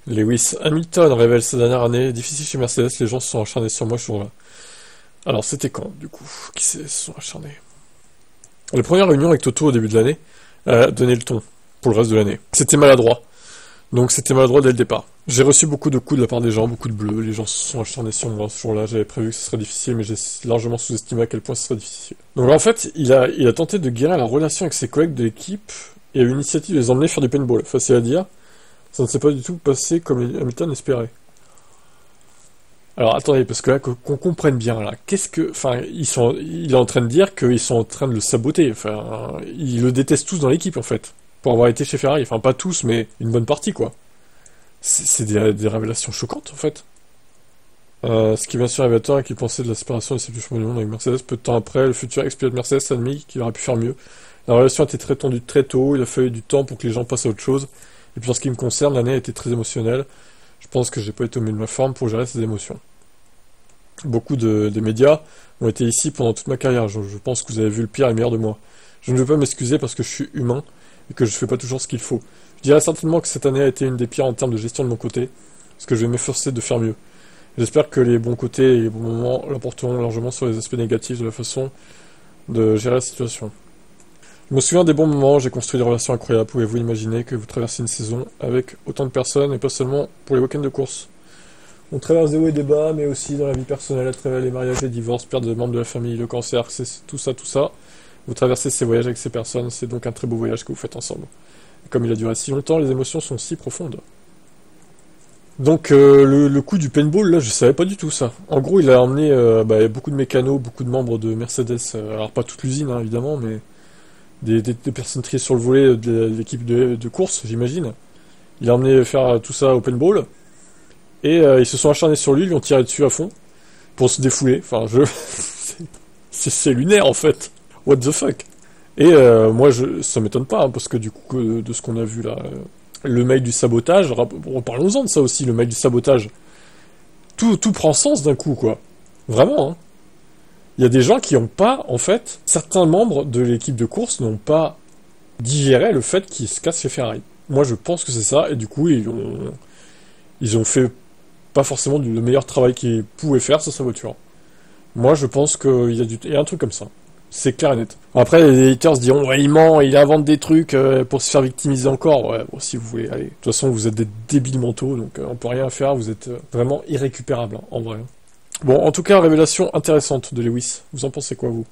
Lewis Hamilton révèle sa dernière année difficile chez Mercedes, les gens se sont acharnés sur moi ce jour-là. Alors c'était quand, du coup, qui se sont acharnés? La première réunion avec Toto au début de l'année a donné le ton pour le reste de l'année. C'était maladroit. Donc c'était maladroit dès le départ. J'ai reçu beaucoup de coups de la part des gens, beaucoup de bleus, les gens se sont acharnés sur moi ce jour-là, j'avais prévu que ce serait difficile, mais j'ai largement sous-estimé à quel point ce serait difficile. Donc en fait, il a tenté de guérir la relation avec ses collègues de l'équipe et a eu l'initiative de les emmener faire du paintball. Facile à dire, ça ne s'est pas du tout passé comme Hamilton espérait. Alors attendez, parce que là, qu'on comprenne bien, là, enfin, il est en train de dire qu'ils sont en train de le saboter, enfin, ils le détestent tous dans l'équipe, en fait, pour avoir été chez Ferrari, enfin, pas tous, mais une bonne partie, quoi. C'est des révélations choquantes, en fait. Ce qui vient sur révélateur et qu'il pensait de la séparation des sept champions du monde avec Mercedes, peu de temps après, le futur ex-pilote Mercedes a admis qu'il aurait pu faire mieux. La relation a été très tendue très tôt, il a fallu du temps pour que les gens passent à autre chose, et puis en ce qui me concerne, l'année a été très émotionnelle. Je pense que j'ai pas été au mieux de ma forme pour gérer ces émotions. Beaucoup des médias ont été ici pendant toute ma carrière. Je pense que vous avez vu le pire et le meilleur de moi. Je ne veux pas m'excuser parce que je suis humain et que je fais pas toujours ce qu'il faut. Je dirais certainement que cette année a été une des pires en termes de gestion de mon côté, parce que je vais m'efforcer de faire mieux. J'espère que les bons côtés et les bons moments l'emporteront largement sur les aspects négatifs de la façon de gérer la situation. Je me souviens des bons moments, j'ai construit des relations incroyables. Pouvez-vous imaginer que vous traversez une saison avec autant de personnes et pas seulement pour les week-ends de course? On traverse des hauts et des bas, mais aussi dans la vie personnelle, à travers les mariages, les divorces, perte de membres de la famille, le cancer, c'est tout ça, tout ça. Vous traversez ces voyages avec ces personnes, c'est donc un très beau voyage que vous faites ensemble. Et comme il a duré si longtemps, les émotions sont si profondes. Donc le coup du paintball, là, je savais pas du tout ça. En gros, il a emmené beaucoup de mécanos, beaucoup de membres de Mercedes, alors pas toute l'usine, hein, évidemment, mais des personnes triées sur le volet de l'équipe de course, j'imagine. Il a emmené faire tout ça au paintball. Et ils se sont acharnés sur lui, ils lui ont tiré dessus à fond pour se défouler. Enfin, c'est lunaire en fait. What the fuck? Et moi, ça m'étonne pas, hein, parce que du coup, de ce qu'on a vu là, le mail du sabotage, parlons-en de ça aussi, le mail du sabotage. Tout prend sens d'un coup, quoi. Vraiment, hein. Il y a des gens qui n'ont pas, en fait, certains membres de l'équipe de course n'ont pas digéré le fait qu'ils se cassent chez Ferrari. Moi, je pense que c'est ça, et du coup, ils ont fait pas forcément le meilleur travail qu'ils pouvaient faire sur sa voiture. Moi, je pense qu'il y a un truc comme ça. C'est clair et net. Après, les haters se diront, ouais, il ment, il invente des trucs pour se faire victimiser encore. Ouais, bon, si vous voulez, allez. De toute façon, vous êtes des débiles mentaux, donc on peut rien faire, vous êtes vraiment irrécupérables, hein, en vrai. Bon, en tout cas, révélation intéressante de Lewis. Vous en pensez quoi, vous?